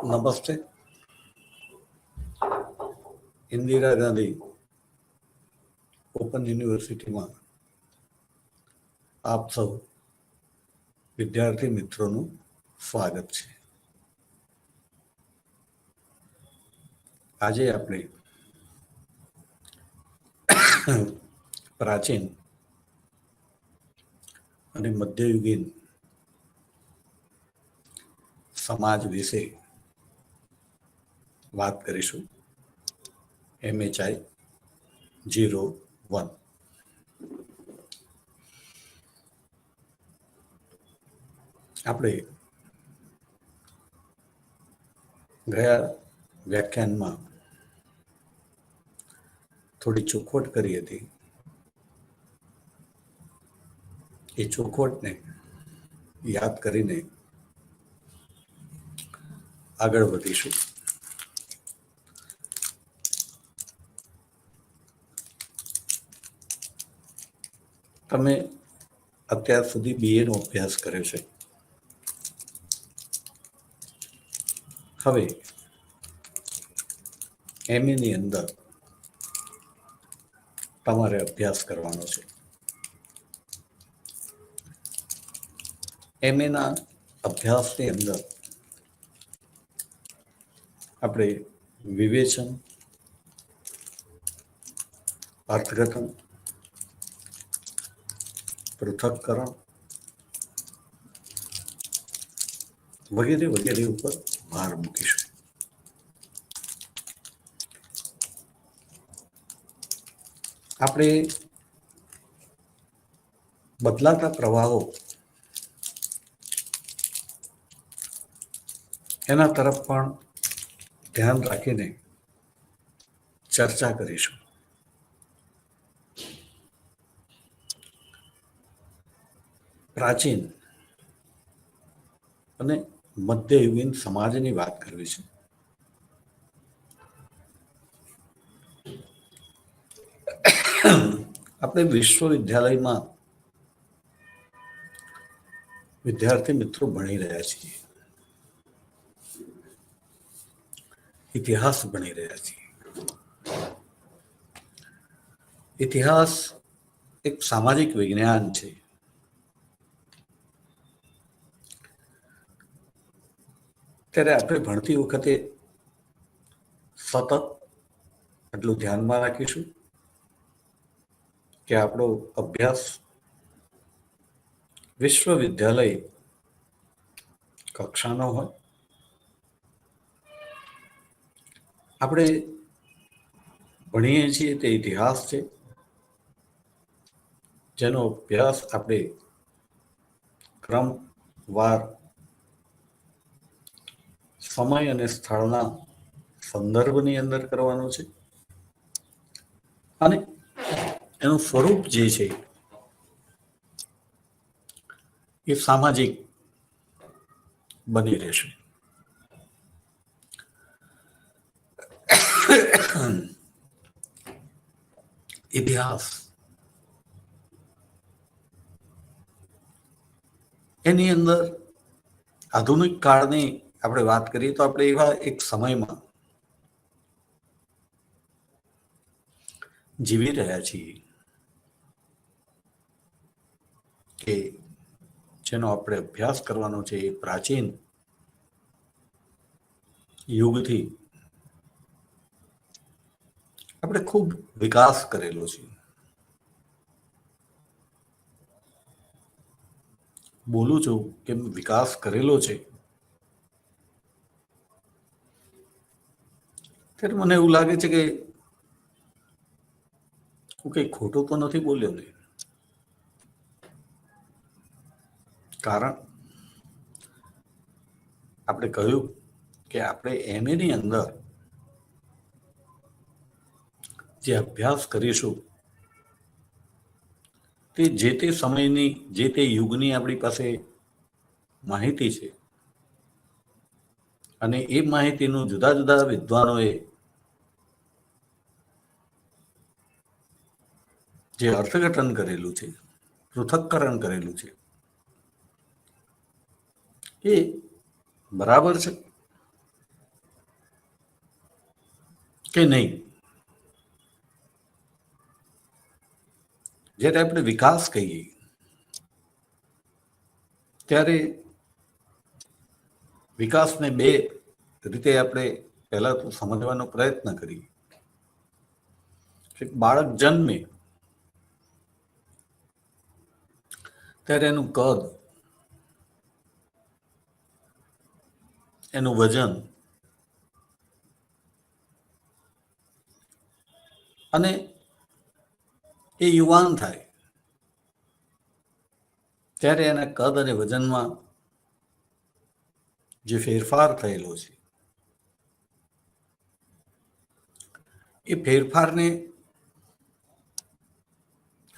નમસ્તે. ઇન્દિરા ગાંધી ઓપન યુનિવર્સિટીમાં આપ સૌ વિદ્યાર્થી મિત્રોનું સ્વાગત છે. આજે આપણે પ્રાચીન અને મધ્યયુગીન સમાજ વિશે વાત કરીશું. MHI 01. આપણે ગયા વ્યાખ્યાનમાં થોડી ચોખવટ કરી હતી. એ ચોખવટને યાદ કરીને આગળ વધીશું. તમે અત્યાર સુધી BA નો અભ્યાસ કર્યો છે. હવે MA ની અંદર તમારે અભ્યાસ કરવાનો છે. MA ના અભ્યાસની અંદર આપણે વિવેચન, અર્થઘટન, પૃથક્કરણ વગેરે વગેરે ઉપર ભાર મૂકીશું. આપણે બદલાતા પ્રવાહો એના તરફ પણ ધ્યાન રાખીને ચર્ચા કરીશું. પ્રાચીન અને મધ્યયુગીન સમાજની વાત કરવી છે. આપણે વિશ્વવિદ્યાલયમાં વિદ્યાર્થી મિત્રો ભણી રહ્યા છીએ, ઇતિહાસ ભણી રહ્યા છીએ. ઇતિહાસ એક સામાજિક વિજ્ઞાન છે. ત્યારે આપણે ભણતી વખતે સતત એટલું ધ્યાનમાં રાખીશું કે આપણો અભ્યાસ વિશ્વવિદ્યાલય કક્ષાનો હોય. આપણે ભણીએ છીએ તે ઇતિહાસ છે, જેનો અભ્યાસ આપણે ક્રમવાર સમય અને સ્થળના સંદર્ભની અંદર કરવાનો છે. અને એનું સ્વરૂપ જે છે એ સામાજિક બની રહેશે. ઇતિહાસ એની અંદર આધુનિક કાળની આપણે વાત કરીએ તો આપણે એવા એક સમયમાં જીવી રહ્યા છીએ કે જેનો આપણે અભ્યાસ કરવાનો છે. એ પ્રાચીન યુગથી આપણે ખૂબ વિકાસ કરેલો છે. બોલું છું કે વિકાસ કરેલો છે ત્યારે મને એવું લાગે છે કે હું કઈ ખોટું તો નથી બોલ્યો ને. કારણ આપણે કહ્યું કે આપણે MA ની અંદર જે અભ્યાસ કરીશું તે જે તે સમયની જે તે યુગની આપણી પાસે માહિતી છે. અને એ માહિતીનું જુદા જુદા વિદ્વાનોએ જે અર્થઘટન કરેલું છે, પૃથક્કરણ કરેલું છે, એ બરાબર છે. કે નહીં? જ્યારે આપણે વિકાસ કહીએ ત્યારે વિકાસને બે રીતે આપણે પહેલા તો સમજવાનો પ્રયત્ન કરીએ. બાળક જન્મે ત્યારે એનું કદ, એનું વજન અને એ યુવાન થાય ત્યારે એના કદ અને વજનમાં જે ફેરફાર થયેલો છે એ ફેરફારને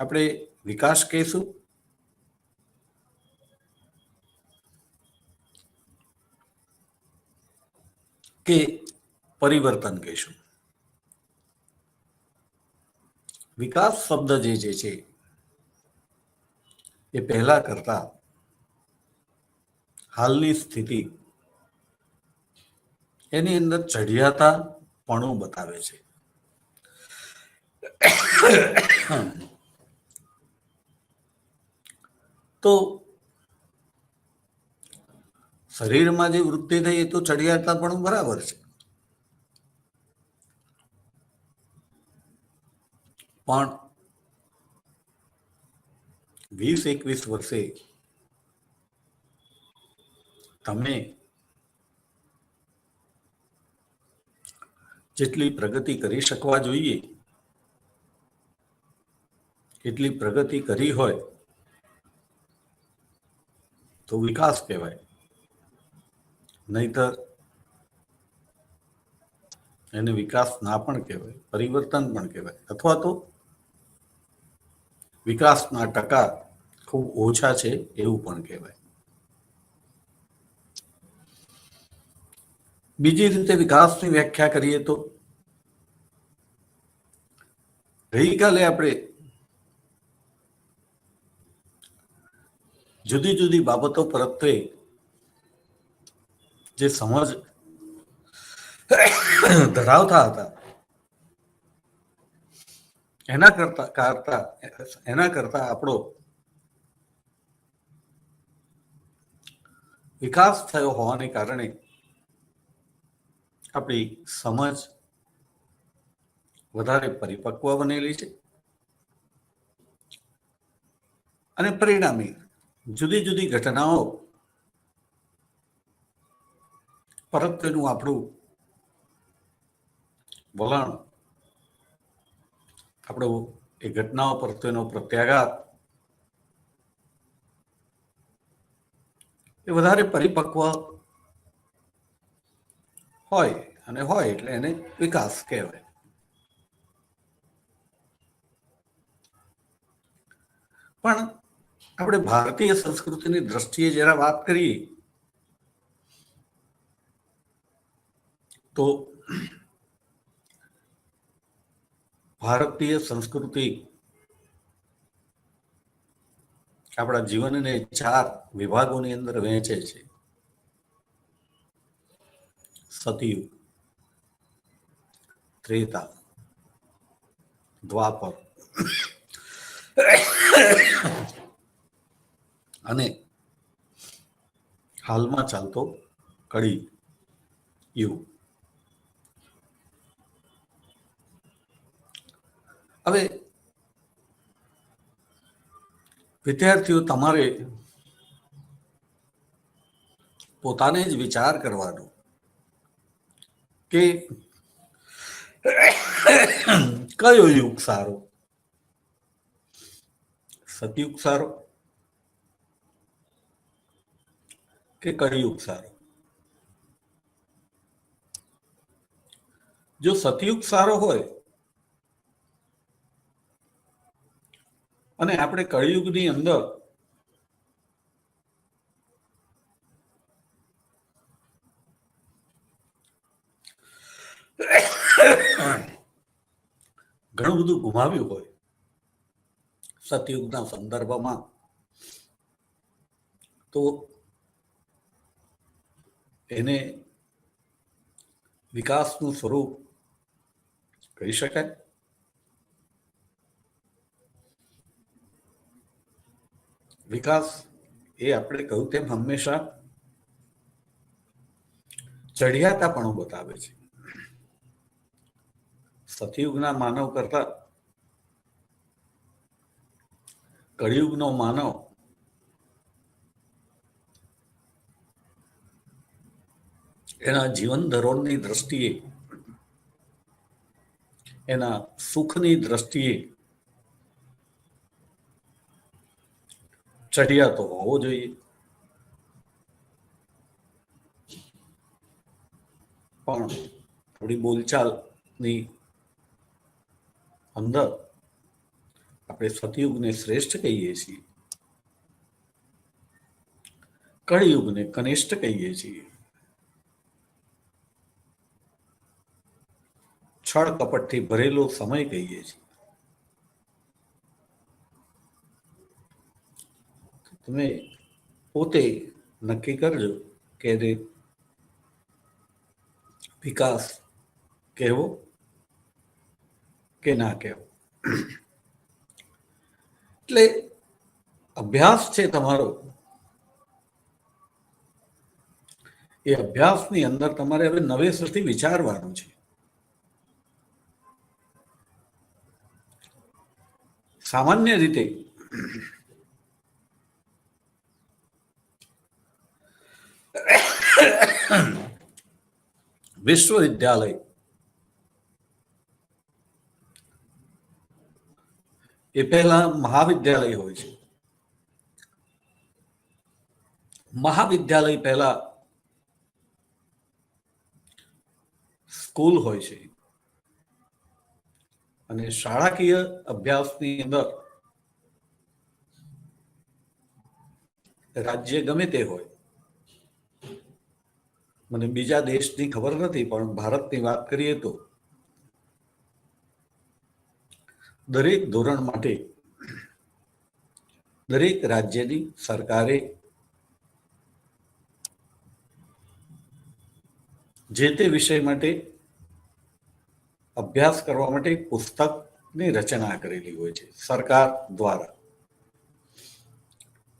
આપણે વિકાસ કહીશું કે પરિવર્તન કહીશું? વિકાસ શબ્દ જે છે એ પહેલા કરતા હાલની સ્થિતિ એની અંદર ચઢિયાતાપણું બતાવે છે. તો શરીરમાં જે વૃદ્ધિ થઈ એ તો ચઢિયાતાપણું બરાબર છે, પણ 20-21 વર્ષે તમે જેટલી પ્રગતિ કરી શકવા જોઈએ એટલી પ્રગતિ કરી હોય તો વિકાસ કહેવાય, નહીતર એને વિકાસ ના પણ કહેવાય, પરિવર્તન પણ કહેવાય, અથવા તો વિકાસના ટકા ખૂબ ઓછા છે એવું પણ કહેવાય. બીજી રીતે વિકાસની વ્યાખ્યા કરીએ તો ગઈકાલે આપણે જુદી જુદી બાબતો પ્રત્યે જે સમજ ધરાવતા હતા એના કરતા આપણો વિકાસ થયો હોવાને કારણે આપણી સમજ વધારે પરિપક્વ બનેલી છે અને પરિણામે જુદી જુદી ઘટનાઓ પ્રત્યેનું આપણું વલણ, આપણો એ ઘટનાઓ પ્રત્યેનો પ્રત્યાઘાત એ વધારે પરિપક્વ હોય, અને હોય એટલે એને વિકાસ કહેવાય. પણ આપણે ભારતીય સંસ્કૃતિની દ્રષ્ટિએ જરા વાત કરીએ તો ભારતીય સંસ્કૃતિ આપણા જીવનને 4 વિભાગોની અંદર વહેંચે છે: સતયુગ, ત્રેતા, દ્વાપર અને હાલમાં ચાલતો કળી યુગ. હવે વિદ્યાર્થીઓ, તમારે પોતાને જ વિચાર કરવાનો કે કયો યુગ સારો? સતયુગ સારો કે કળિયુગ સારો? જો સતયુગ સારો હોય અને આપણે કળિયુગની અંદર ઘણું બધું ગુમાવ્યું હોય સતયુગના સંદર્ભમાં, તો એને વિકાસનું સ્વરૂપ કહી શકાય. વિકાસ એ આપણે કહ્યું તેમ હંમેશા ચઢિયાતાપણું બતાવે છે. સતયુગના માનવ કરતા કળિયુગનો માનવ એના જીવન ધોરણની દ્રષ્ટિએ, એના સુખની દ્રષ્ટિએ ચઢિયાતો હોવો જોઈએ. પણ આપણી બોલચાલની અંદર આપણે સતયુગને શ્રેષ્ઠ કહીએ છીએ, કળિયુગને કનિષ્ઠ કહીએ છીએ. છળ કપટથી ભરેલો સમય કહીએ છીએ. તમે પોતે નક્કી કરજો કે વિકાસ કહેવો કે ના કહેવો. એટલે અભ્યાસ છે તમારો, એ અભ્યાસની અંદર તમારે હવે નવેસરથી વિચારવાનું છે. સામાન્ય રીતે વિશ્વવિદ્યાલય એ પહેલા મહાવિદ્યાલય હોય છે. મહાવિદ્યાલય પહેલા સ્કૂલ હોય છે અને શાળાકીય અભ્યાસની અંદર રાજ્ય ગમે તે હોય, મને બીજા દેશની ખબર નથી પણ ભારતની વાત કરીએ તો દરેક ધોરણ માટે દરેક રાજ્યની સરકારે જે તે વિષય માટે અભ્યાસ કરવા માટે પુસ્તકની રચના કરેલી હોય છે સરકાર દ્વારા,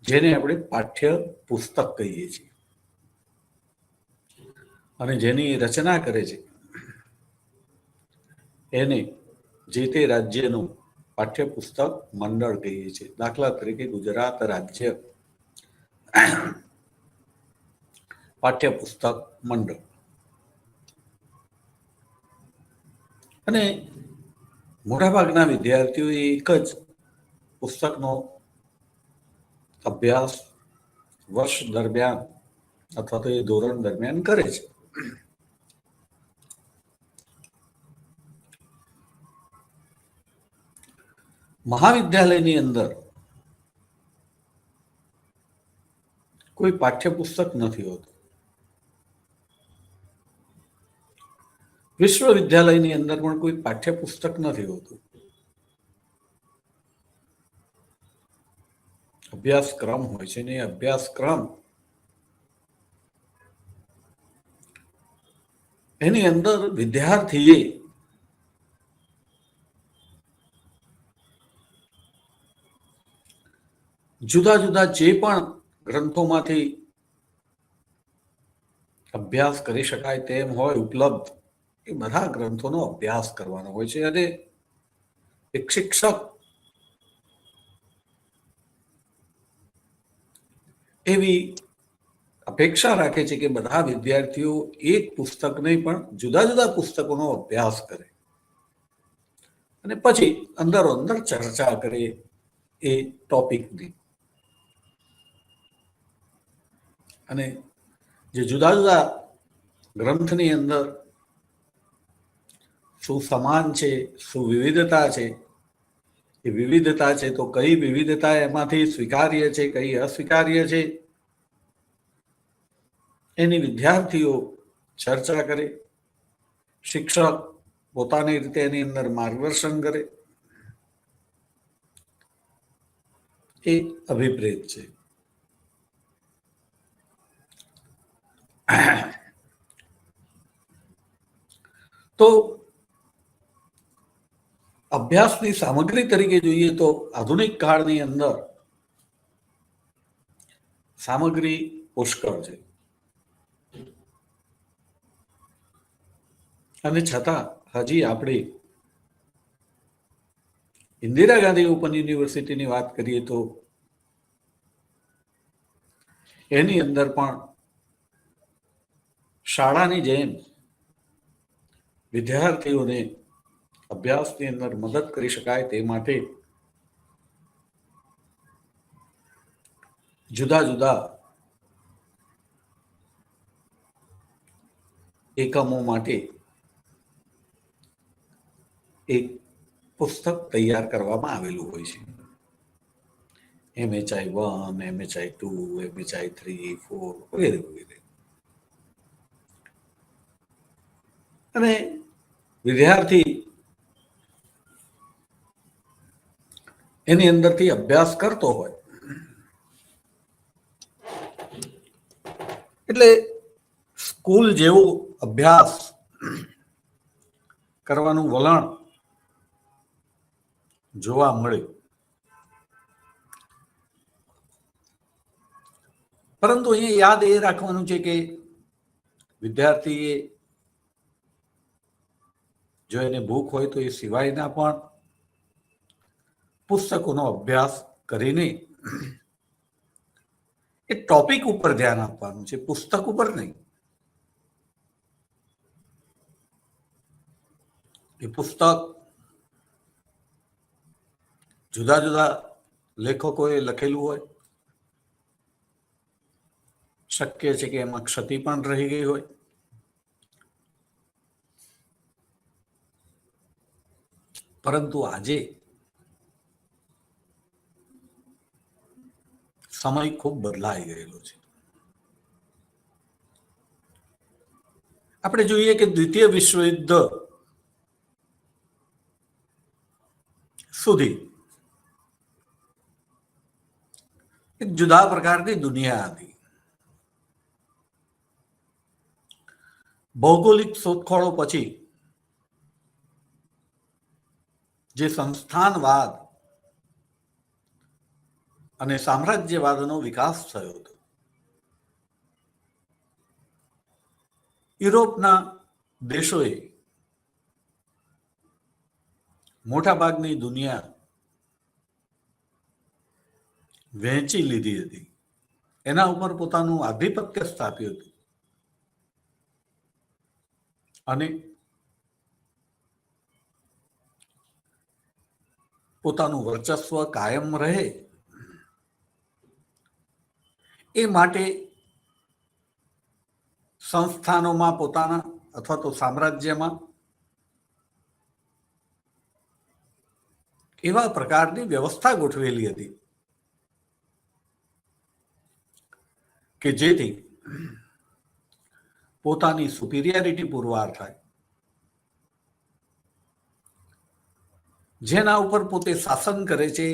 જેને આપણે પાઠ્ય પુસ્તક કહીએ છીએ. અને જેની રચના કરે છે એને જે તે રાજ્યનું પાઠ્યપુસ્તક મંડળ કહીએ છીએ. દાખલા તરીકે ગુજરાત રાજ્ય પાઠ્યપુસ્તક મંડળ. અને મોટાભાગના વિદ્યાર્થીઓ એક જ પુસ્તકનો અભ્યાસ વર્ષ દરમિયાન અથવા તો એ ધોરણ દરમિયાન કરે છે. મહાવિદ્યાલયની અંદર કોઈ પાઠ્યપુસ્તક નથી હોતું. વિશ્વવિદ્યાલયની અંદર પણ કોઈ પાઠ્યપુસ્તક નથી હોતું. અભ્યાસક્રમ હોય છે ને અભ્યાસક્રમ એની અંદર વિદ્યાર્થીએ જુદા જુદા જે પણ ગ્રંથોમાંથી અભ્યાસ કરી શકાય તેમ હોય ઉપલબ્ધ, એ બધા ગ્રંથોનો અભ્યાસ કરવાનો હોય છે. અને એક શિક્ષક એવી અપેક્ષા રાખે છે કે બધા વિદ્યાર્થીઓ એક પુસ્તક નહીં પણ જુદા જુદા પુસ્તકોનો અભ્યાસ કરે અને પછી અંદરો અંદર ચર્ચા કરે એ ટોપિકની. અને જે જુદા જુદા ગ્રંથની અંદર શું સમાન છે, શું વિવિધતા છે, એ વિવિધતા છે તો કઈ વિવિધતા એમાંથી સ્વીકાર્ય છે, કઈ અસ્વીકાર્ય છે, એની વિદ્યાર્થીઓ ચર્ચા કરે. શિક્ષક પોતાની રીતે એની અંદર માર્ગદર્શન કરે. એ અભિપ્રેત છે. તો અભ્યાસની સામગ્રી તરીકે જોઈએ તો આધુનિક કાળની અંદર સામગ્રી પુષ્કળ છે, અને છતાં હજી આપણે ઇન્દિરા ગાંધી ઓપન યુનિવર્સિટીની વાત કરીએ તો એની અંદર પણ શાળાની જેમ વિદ્યાર્થીઓને અભ્યાસની અંદર મદદ કરી શકાય તે માટે જુદા જુદા એકમો માટે એક પુસ્તક તૈયાર કરવામાં આવેલું હોય છે. MHI 1, MHI 2, MHI 3, 4 વગેરે વગેરે. અને વિદ્યાર્થી એની અંદરથી અભ્યાસ કરતો હોય એટલે સ્કૂલ જેવો અભ્યાસ કરવાનું વલણ જોવા મળે, પરંતુ અહીંયા યાદ એ રાખવાનું છે કે વિદ્યાર્થીએ જો એને ભૂખ હોય તો એ સિવાયના પણ પુસ્તકોનો અભ્યાસ કરીને એ ટોપિક ઉપર ધ્યાન આપવાનું છે, પુસ્તક ઉપર નહીં. એ પુસ્તક જુદા જુદા લેખકોએ લખેલું હોય, શક્ય છે કે એમાં ક્ષતિ પણ રહી ગઈ હોય, પરંતુ આજે સમય ખૂબ બદલાઈ ગયેલો છે. આપણે જોઈએ કે દ્વિતીય વિશ્વયુદ્ધ સુધી એક જુદા પ્રકારની દુનિયા હતી. ભૌગોલિક શોધખોળો પછી જે સંસ્થાનવાદ અને સામ્રાજ્યવાદનો વિકાસ થયો હતો, યુરોપના દેશોએ મોટાભાગની દુનિયા વહેંચી લીધી હતી, એના ઉપર પોતાનું આધિપત્ય સ્થાપ્યું હતું, અને પોતાનું વર્ચસ્વ કાયમ રહે એ માટે સંસ્થાનોમાં પોતાના અથવા તો સામ્રાજ્યમાં એવા પ્રકારની વ્યવસ્થા ગોઠવેલી હતી કે જેથી પોતાની સુપિરિયરિટી પુરવાર થાય, જેના ઉપર પોતે શાસન કરે છે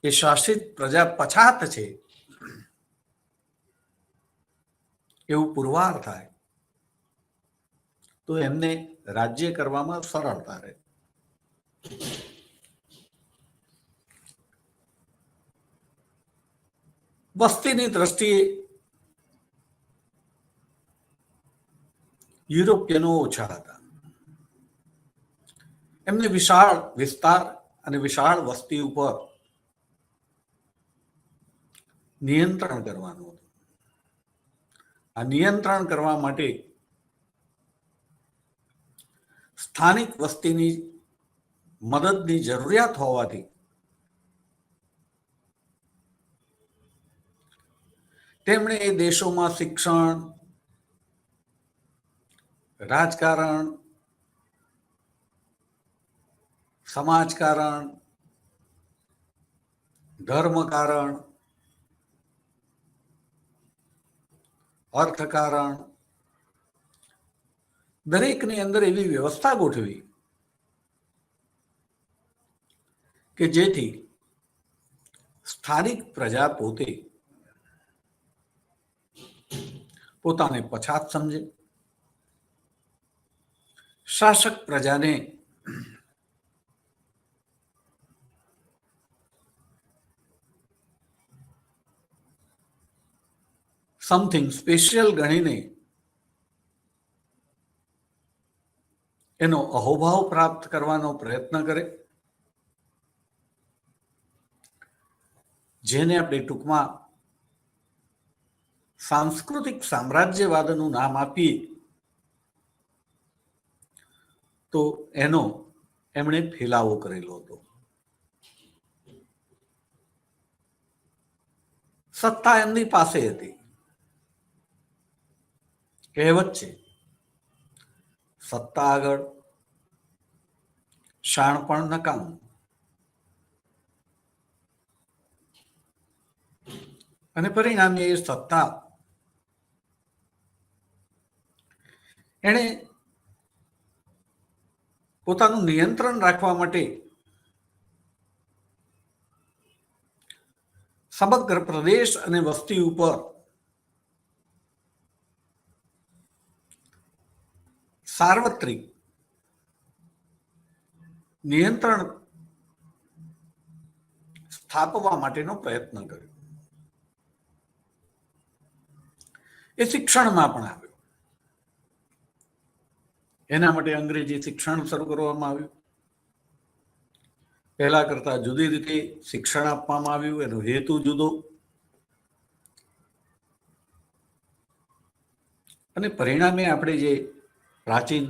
એ શાસિત પ્રજા પછાત છે એવું પુરવાર થાય તો એમને રાજ્ય કરવામાં સરળતા રહે. વસ્તીની દ્રષ્ટિએ યુરોપિયનો ઓછા હતા, એમને વિશાળ વિસ્તાર અને વિશાળ વસ્તી ઉપર નિયંત્રણ કરવાનું હતું. આ નિયંત્રણ કરવા માટે સ્થાનિક વસ્તીની મદદની જરૂરિયાત હોવાથી તેમણે એ દેશોમાં શિક્ષણ, રાજકારણ, સમાજકારણ, ધર્મકારણ, અર્થકારણ દરેકની અંદર એવી વ્યવસ્થા ગોઠવી કે જેથી સ્થાનિક પ્રજા પોતે પોતાને પછાત સમજે, શાસક પ્રજાને સમથિંગ સ્પેશિયલ ગણીને એનો અહોભાવ પ્રાપ્ત કરવાનો પ્રયત્ન કરે, જેને આપણે ટૂંકમાં સાંસ્કૃતિક સામ્રાજ્યવાદનું નામ આપીએ તો એનો એમણે ફેલાવો કરેલો હતો. સત્તા એમની પાસે હતી. કહેવત છે, સત્તા આગળ શાણપણ નકામું. અને પરિણામે એ સત્તા એણે પોતાનું નિયંત્રણ રાખવા માટે સમગ્ર પ્રદેશ અને વસ્તી ઉપર સાર્વત્રિક નિયંત્રણ સ્થાપવા માટેનો પ્રયત્ન કર્યો. એ શિક્ષણમાં પણ આવ્યો. એના માટે અંગ્રેજી શિક્ષણ શરૂ કરવામાં આવ્યું. પહેલા કરતા જુદી રીતે શિક્ષણ આપવામાં આવ્યું. એનો હેતુ જુદો. અને પરિણામે આપણે જે પ્રાચીન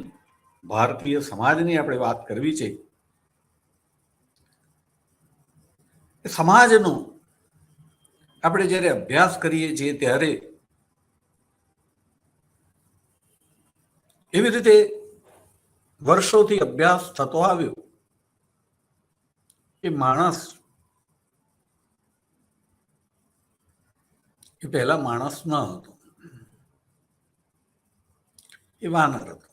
ભારતીય સમાજની આપણે વાત કરવી છે, એ સમાજનો આપણે જ્યારે અભ્યાસ કરીએ છીએ ત્યારે એવી રીતે વર્ષોથી અભ્યાસ થતો આવ્યો કે માણસ એ પહેલા માણસ ન હતો, એ વાનર હતો.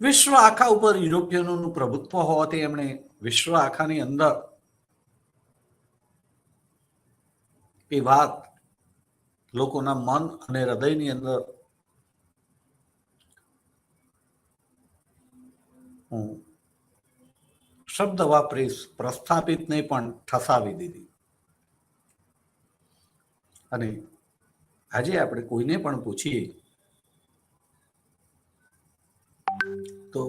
વિશ્વ આખા ઉપર યુરોપિયનોનું પ્રભુત્વ હોવાથી એમણે વિશ્વ આખાની અંદર એ વાત લોકોના મન અને હૃદયની અંદર હું શબ્દ વાપરીશ, પ્રસ્થાપિતને પણ ઠસાવી દીધી. અને આજે આપણે કોઈને પણ પૂછીએ તો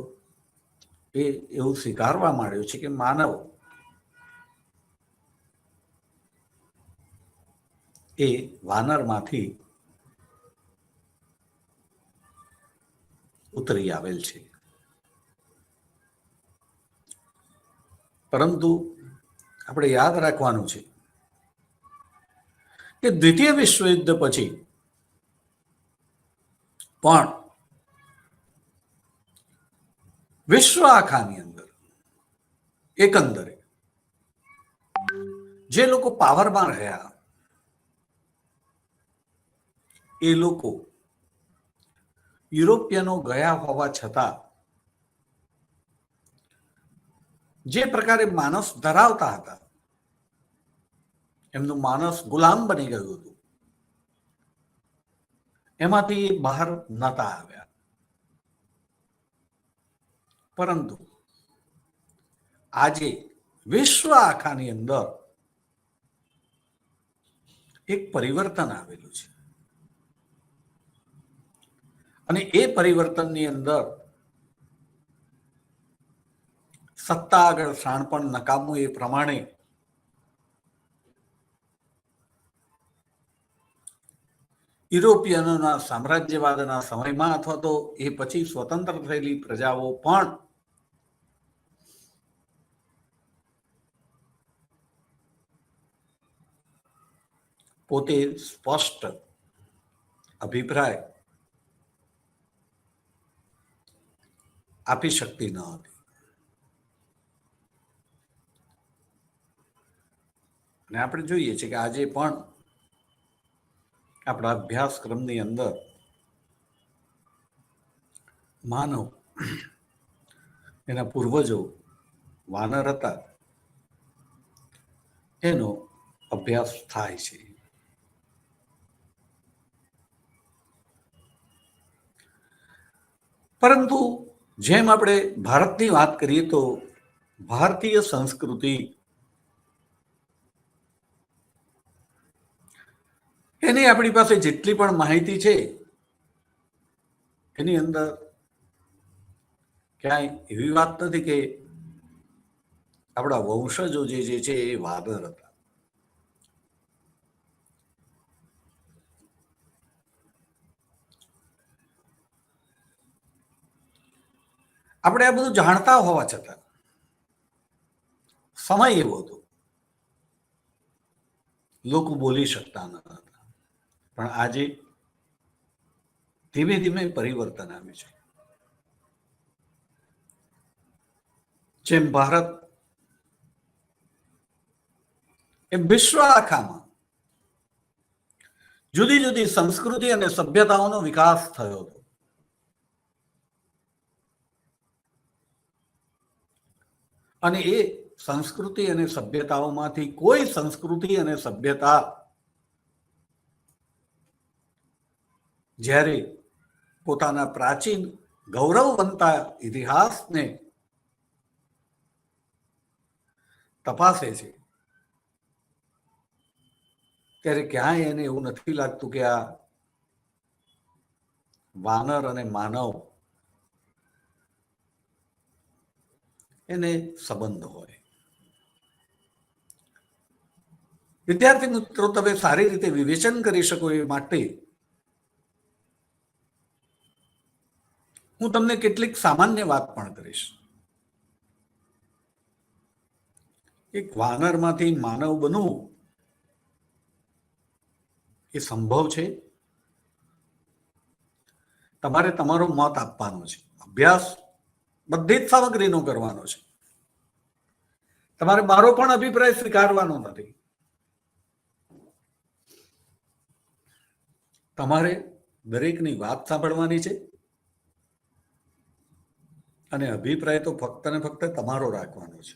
એ એવું સ્વીકારવા માંડ્યું છે કે માનવ એ વાનરમાંથી ઉતરી આવેલ છે. પરંતુ આપણે યાદ રાખવાનું છે કે દ્વિતીય વિશ્વયુદ્ધ પછી પણ વિશ્વ આખાની અંદર એકંદરે જે લોકો પાવરમાં રહ્યા એ લોકો યુરોપિયનો ગયા હોવા છતાં જે પ્રકારે માનસ ધરાવતા હતા, એમનું માનસ ગુલામ બની ગયું હતું, એમાંથી બહાર નતા આવ્યા. પરંતુ આજે વિશ્વ આખાની અંદર એક પરિવર્તન આવેલું છે. અને એ પરિવર્તનની અંદર સત્તા આગળ શાણપણ નકામું એ પ્રમાણે યુરોપિયનોના સામ્રાજ્યવાદના સમયમાં અથવા તો એ પછી સ્વતંત્ર થયેલી પ્રજાઓ પણ પોતે સ્પષ્ટ અભિપ્રાય આપી શકતી ન હતી. અને આપણે જોઈએ છીએ કે આજે પણ આપણા અભ્યાસક્રમની અંદર માનવ એના પૂર્વજો વાનર હતા એનો અભ્યાસ થાય છે. પરંતુ જેમ આપણે ભારતની વાત કરીએ તો ભારતીય સંસ્કૃતિ એની આપણી પાસે જેટલી પણ માહિતી છે એની અંદર ક્યાંય એવી વાત નથી કે આપણા વંશજો જે છે એ વાનર હતા. આપણે આ બધું જાણતા હોવા છતાં સમય એવો હતો, લોકો બોલી શકતા ન હતા. પણ આજે ધીમે ધીમે પરિવર્તન આવ્યું છે. જેમ ભારત એ વિશ્વ આખામાં જુદી જુદી સંસ્કૃતિ અને સભ્યતાઓનો વિકાસ થયો હતો. અને એ સંસ્કૃતિ અને સભ્યતાઓમાંથી કોઈ સંસ્કૃતિ અને સભ્યતા જ્યારે પોતાના પ્રાચીન ગૌરવવંતા ઇતિહાસને તપાસે છે ત્યારે ક્યાંય એને એવું નથી લાગતું કે આ વાનર અને માનવ એને સંબંધ હોય. વિદ્યાર્થી મિત્રો, તમે સારી રીતે વિવેચન કરી શકો એ માટે હું તમને કેટલીક સામાન્ય વાત પણ કરીશ. એક વાનરમાંથી માનવ બનવું એ સંભવ છે. તમારે તમારો મત આપવાનો છે. અભ્યાસ બધી જ સામગ્રીનો કરવાનો છે. તમારે મારો પણ અભિપ્રાય સ્વીકારવાનો નથી. તમારે દરેકની વાત સાંભળવાની છે અને અભિપ્રાય તો ફક્ત ને ફક્ત તમારો રાખવાનો છે.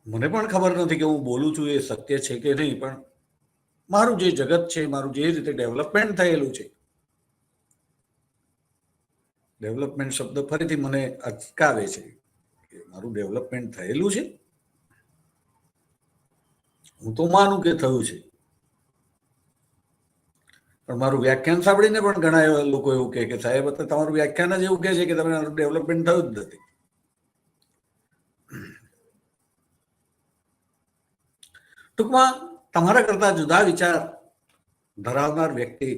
મને પણ ખબર નથી કે હું બોલું છું એ સત્ય છે કે નહીં, પણ મારું જે જગત છે, મારું જે રીતે ડેવલપમેન્ટ થયેલું છે, ડેવલપમેન્ટ શબ્દ ફરીથી મને અચકાવે છે કે મારું ડેવલપમેન્ટ થયેલું છે. હું તો માનું કે થયું છે, પણ મારું વ્યાખ્યાન સાંભળીને પણ ઘણા એવા લોકો એવું કહે કે સાહેબ તમારું વ્યાખ્યાન જ એવું કહે છે કે તમારું ડેવલપમેન્ટ થયું જ નથી. ટૂંકમાં તમારા કરતા જુદા વિચાર ધરાવનાર વ્યક્તિ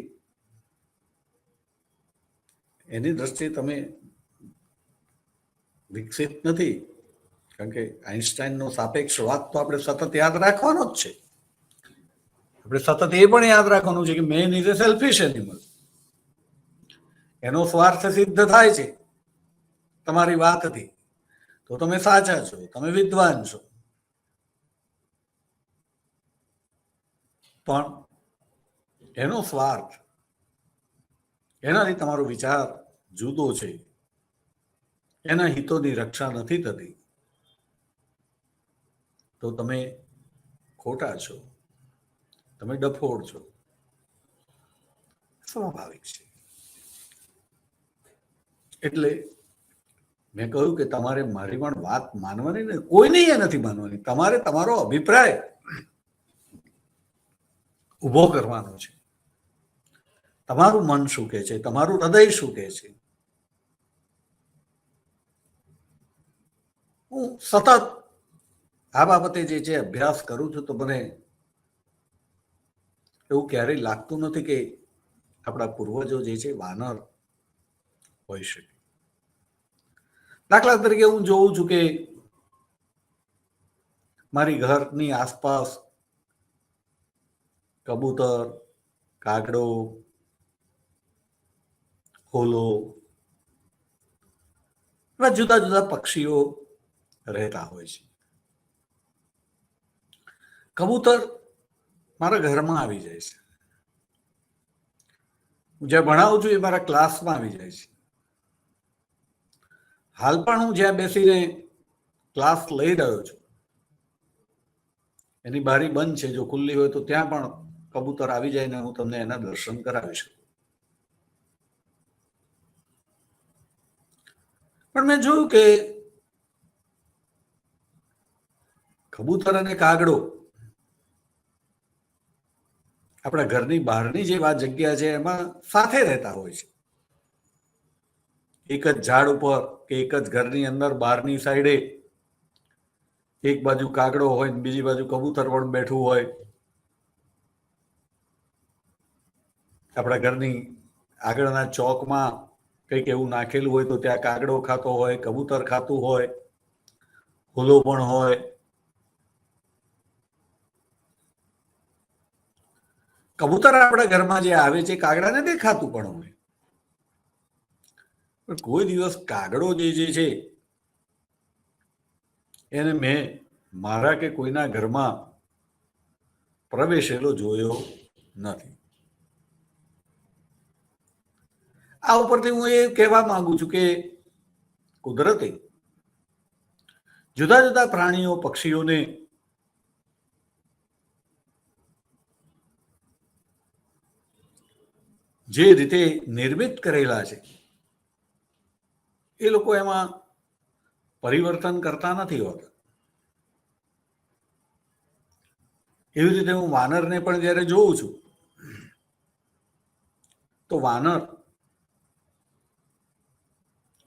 એની દ્રષ્ટિએ તમે વિકસિત નથી. કારણ કે આઈન્સ્ટાઈનનો સાપેક્ષવાદ તો આપણે સતત યાદ રાખવાનો જ છે. આપણે સતત એ પણ યાદ રાખવાનું છે કે main is A selfish animal. એનો સ્વાર્થ સિદ્ધ થાય છે તમારી વાતથી તો તમે સાચા છો, તમે વિદ્વાન છો. પણ એનો સ્વાર્થ, એનાથી તમારો વિચાર જુદો છે, એના હિતોની રક્ષા નથી થતી, તો તમે ખોટા છો, તમે ડફોડ છો. સ્વાભાવિક છે. એટલે મેં કહ્યું કે તમારે મારી પણ વાત માનવાની ને કોઈની એ નથી માનવાની. તમારે તમારો અભિપ્રાય ઉભો કરવાનો છે. તમારું મન શું કહે છે, તમારું હૃદય શું કહે છે. હું સતત આ બાબતે જે છે અભ્યાસ કરું છું તો મને એવું ક્યારેય લાગતું નથી કે આપણા પૂર્વજો જે છે વાનર હોઈ શકે. દાખલા તરીકે હું જોઉં છું કે મારી ઘરની આસપાસ કબૂતર, કાગડો, હોલો એવા જુદા જુદા પક્ષીઓ રહેતા હોય છે. કબૂતર મારા ઘરમાં આવી જાય છે. હું જ્યાં ભણાવું છું એ મારા ક્લાસમાં આવી જાય છે. હાલ પણ હું જ્યાં બેસીને ક્લાસ લઈ રહ્યો છું એની બારી બંધ છે. જો ખુલ્લી હોય તો ત્યાં પણ કબૂતર આવી જાય ને હું તમને એના દર્શન કરાવી શકું. પણ મેં જોયું કે કબૂતર અને કાગડો આપણા ઘરની બહારની જે વાત જગ્યા છે એમાં સાથે રહેતા હોય છે. એક જ ઝાડ ઉપર કે એક જ ઘરની અંદર બહારની સાઈડે એક બાજુ કાગડો હોય ને બીજી બાજુ કબૂતર પણ બેઠું હોય. આપણા ઘરની આગળના ચોકમાં કંઈક એવું નાખેલું હોય તો ત્યાં કાગડો ખાતો હોય, કબૂતર ખાતું હોય, હુલો પણ હોય. કબૂતર આપણા ઘરમાં જે આવે છે કાગડાને દેખાતું પણ હોય. પણ કોઈ દિવસ કાગડો જે છે એને મેં મારા કે કોઈના ઘરમાં પ્રવેશેલો જોયો નથી. આ ઉપરથી હું એ કહેવા માંગુ છું કે કુદરતે જુદા જુદા પ્રાણીઓ પક્ષીઓને જે રીતે નિર્મિત કરેલા છે એ લોકો એમાં પરિવર્તન કરતા નથી હોતા. એવી રીતે હું વાનરને પણ જ્યારે જોઉં છું તો વાનર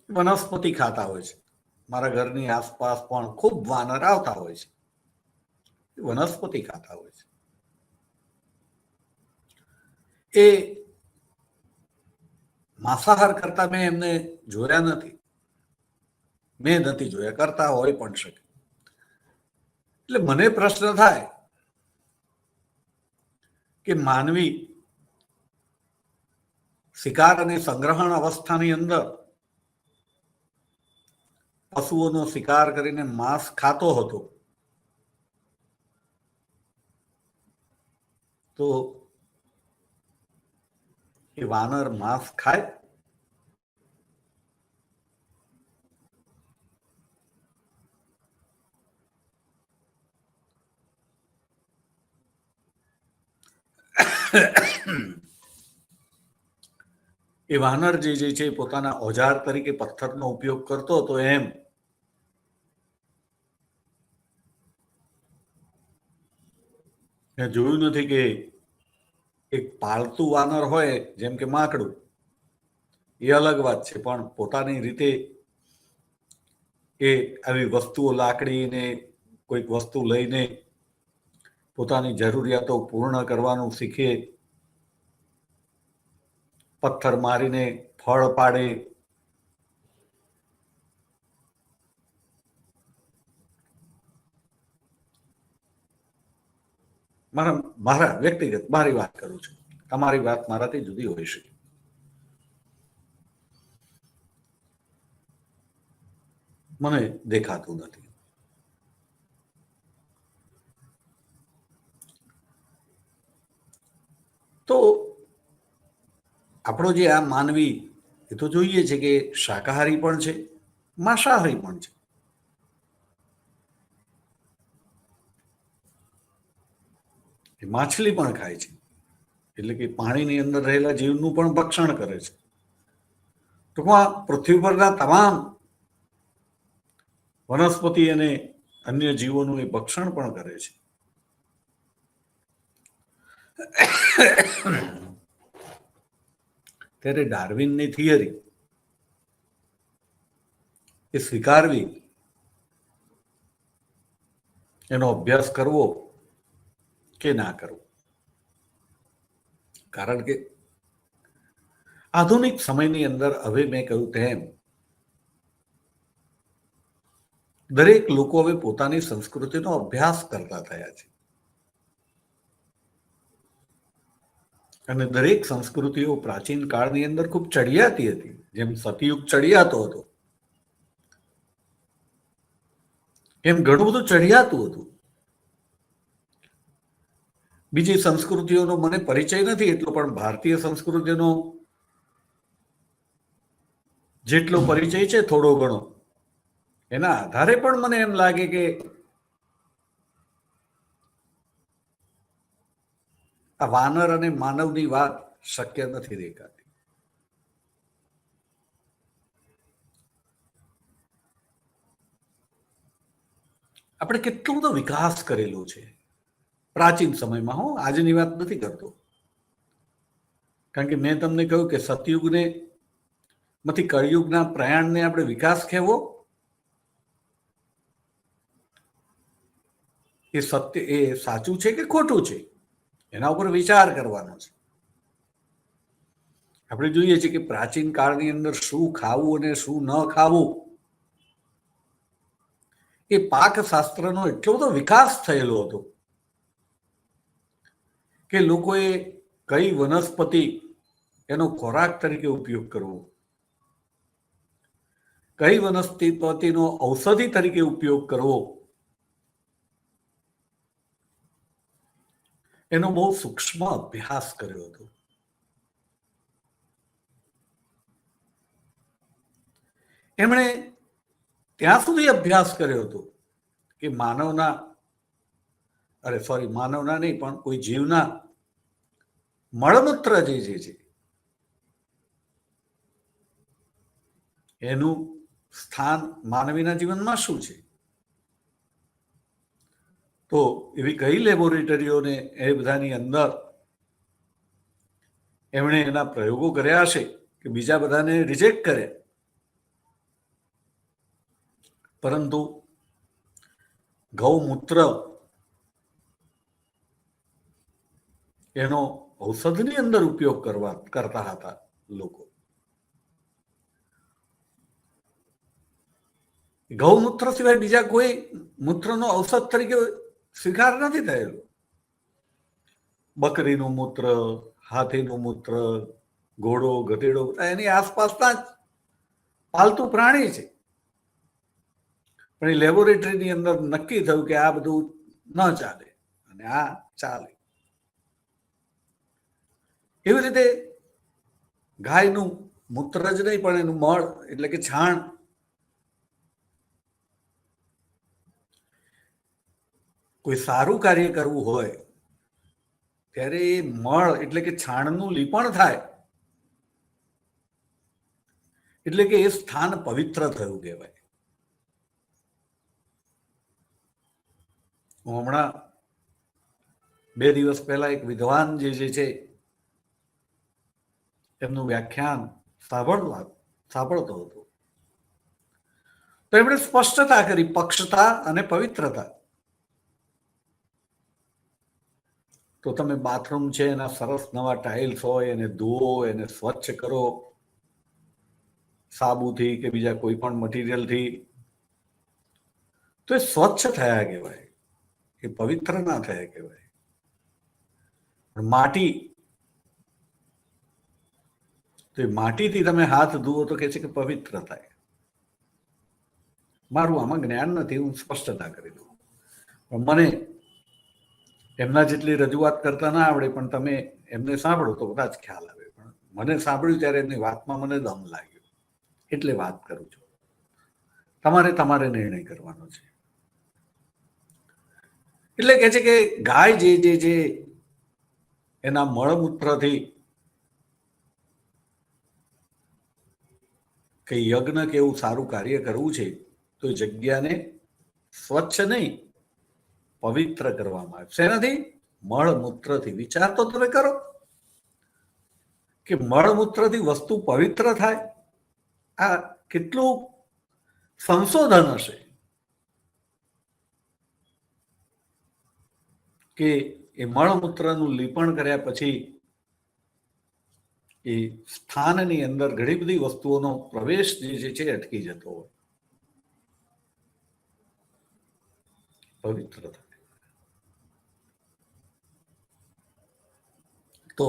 વનસ્પતિ ખાતા હોય છે. મારા ઘરની આસપાસ પણ ખૂબ વાનર આવતા હોય છે, વનસ્પતિ ખાતા હોય છે. એ માંસાહાર કરતા મેં એમને જોયા નથી. મેં નથી જોયા, કરતા હોય પણ શકે. એટલે મને પ્રશ્ન થાય કે માનવી શિકાર અને સંગ્રહણ અવસ્થાની અંદર પશુઓનો શિકાર કરીને માંસ ખાતો હતો, તો એ વાનર માંસ ખાય? એ વાનર જે છે પોતાના ઓજાર તરીકે પથ્થરનો ઉપયોગ કરતો હતો એમ મેં જોયું નથી કે એક પાળતું વાનર હોય જેમ કે માંકડું, એ અલગ વાત છે, પણ પોતાની રીતે એ આવી વસ્તુઓ લાકડીને કોઈક વસ્તુ લઈને પોતાની જરૂરિયાતો પૂર્ણ કરવાનું શીખે, પથ્થર મારીને ફળ પાડે, મારા વ્યક્તિગત મારી વાત કરું છું, તમારી વાત મારાથી જુદી હોઈ શકે. મને દેખાતું નથી. તો આપણો જે આ માનવી એ તો જોઈએ છે કે શાકાહારી પણ છે, માંસાહારી પણ છે. એ માછલી પણ ખાય છે, એટલે કે પાણીની અંદર રહેલા જીવનું પણ ભક્ષણ કરે છે. ટૂંકમાં પૃથ્વી પરના તમામ વનસ્પતિ અને અન્ય જીવોનું એ ભક્ષણ પણ કરે છે. ત્યારે ડાર્વિનની થિયરી એ સ્વીકારવી, એનો અભ્યાસ કરવો કે ના કરવો. કારણ કે આધુનિક સમયની અંદર હવે મેં કહ્યું તેમ દરેક લોકો હવે પોતાની સંસ્કૃતિનો અભ્યાસ કરતા થયા છે. અને દરેક સંસ્કૃતિઓ પ્રાચીન કાળની અંદર ખૂબ ચડિયાતી હતી. જેમ સતયુગ ચડિયાતો હતો, એમ ઘણું બધું ચડિયાતું હતું. બીજી સંસ્કૃતિઓનો મને પરિચય નથી એટલો, પણ ભારતીય સંસ્કૃતિનો જેટલો પરિચય છે થોડો ઘણો, એના આધારે પણ મને એમ લાગે કે આ વાનર અને માનવની વાત શક્ય નથી દેખાતી. આપણે કેટલો બધો વિકાસ કરેલો છે પ્રાચીન સમયમાં. હું આજની વાત નથી કરતો, કારણ કે મેં તમને કહ્યું કે સતયુગને માંથી કળિયુગના પ્રયાણને આપણે વિકાસ કહેવો, એ સત્ય એ સાચું છે કે ખોટું છે એના ઉપર વિચાર કરવાનો છે. આપણે જોઈએ છીએ કે પ્રાચીન કાળની અંદર શું ખાવું અને શું ન ખાવું, એ પાક શાસ્ત્રનો એટલો બધો વિકાસ થયેલો હતો કે લોકોએ કઈ વનસ્પતિ એનો ખોરાક તરીકે ઉપયોગ કરવો, કઈ વનસ્પતિનો ઔષધિ તરીકે ઉપયોગ કરવો, એનો બહુ સૂક્ષ્મ અભ્યાસ કર્યો હતો. એમણે ત્યાં સુધી અભ્યાસ કર્યો હતો કે માનવના નહીં પણ કોઈ જીવના મળમૂત્ર જે છે એનું સ્થાન માનવીના જીવનમાં શું છે. તો એવી કઈ લેબોરેટરીઓને એ બધાની અંદર એમણે એના પ્રયોગો કર્યા હશે કે બીજા બધાને રિજેક્ટ કરે, પરંતુ ગૌમૂત્ર એનો ઔષધની અંદર ઉપયોગ કરતા હતા લોકો. ગૌમૂત્ર સિવાય બીજા કોઈ મૂત્રનો ઔષધ તરીકે સ્વીકાર નથી થયેલો. બકરીનું મૂત્ર, હાથીનું મૂત્ર, ઘોડો, ગધેડો એની આસપાસના જ પાલતુ પ્રાણી છે, પણ એ લેબોરેટરીની અંદર નક્કી થયું કે આ બધું ન ચાલે અને આ ચાલે. એવી રીતે ગાયનું મૂત્ર જ નહીં પણ એનું મળ એટલે કે છાણ, કોઈ સારું કાર્ય કરવું હોય ત્યારે એ મળ એટલે કે છાણનું લીપણ થાય એટલે કે એ સ્થાન પવિત્ર થયું કહેવાય. હું હમણાં 2 દિવસ પહેલા એક વિદ્વાન જે છે એમનું વ્યાખ્યાન સાંભળતો હતો, તો એમણે સ્પષ્ટતા કરી પક્ષતા અને પવિત્રતા. તો તમે બાથરૂમ છે એના સરસ નવા ટાઇલ્સ હોય એને ધોવો, એને સ્વચ્છ કરો સાબુથી કે બીજા કોઈ પણ મટીરિયલથી, તો એ સ્વચ્છ થયા કહેવાય, એ પવિત્ર ના થયા કહેવાય. માટી, તો એ માટીથી તમે હાથ ધુવો તો કે છે કે પવિત્ર થાય. મારું આમાં જ્ઞાન નથી, હું સ્પષ્ટતા કરી દઉં. પણ મને એમના જેટલી રજૂઆત કરતા ના આવડે, પણ તમે એમને સાંભળો તો કદાચ ખ્યાલ આવે. પણ મને સાંભળ્યું ત્યારે એમની વાતમાં મને દમ લાગ્યો, એટલે વાત કરું છું. તમારે નિર્ણય કરવાનો છે. એટલે કે છે કે ગાય જે એના મળમૂત્રથી કે યજ્ઞ કે એવું સારું કાર્ય કરવું છે તો એ જગ્યાને સ્વચ્છ નહીં પવિત્ર કરવામાં આવે. શેનાથી? મળમૂત્રથી. વિચાર તો તમે કરો કે મળમૂત્રથી વસ્તુ પવિત્ર થાય, આ કેટલું સંશોધન હશે કે એ મળમૂત્રનું લીપણ કર્યા પછી એ સ્થાનની અંદર ઘણી બધી વસ્તુઓનો પ્રવેશ જે છે અટકી જતો હોય, પવિત્ર થાય. તો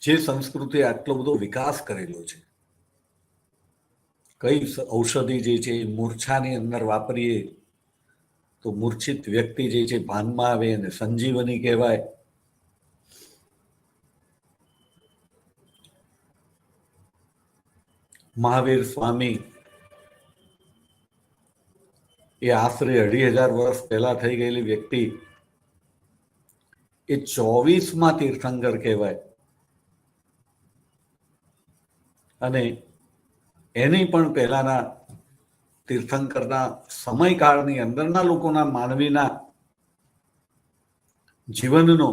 જે સંસ્કૃતિ આટલો બધો વિકાસ કરેલો છે, કઈ ઔષધિ જે છે મૂર્છાની અંદર વાપરીએ તો મૂર્છિત વ્યક્તિ જે છે ભાનમાં આવે અને સંજીવની કહેવાય. મહાવીર સ્વામી એ આશરે 2500 વર્ષ પહેલા થઈ ગયેલી વ્યક્તિ, એ 24માં તીર્થંકર કહેવાય. અને એની પણ પહેલાના તીર્થંકરના સમયકાળની અંદરના લોકોના માનવીના જીવનનો,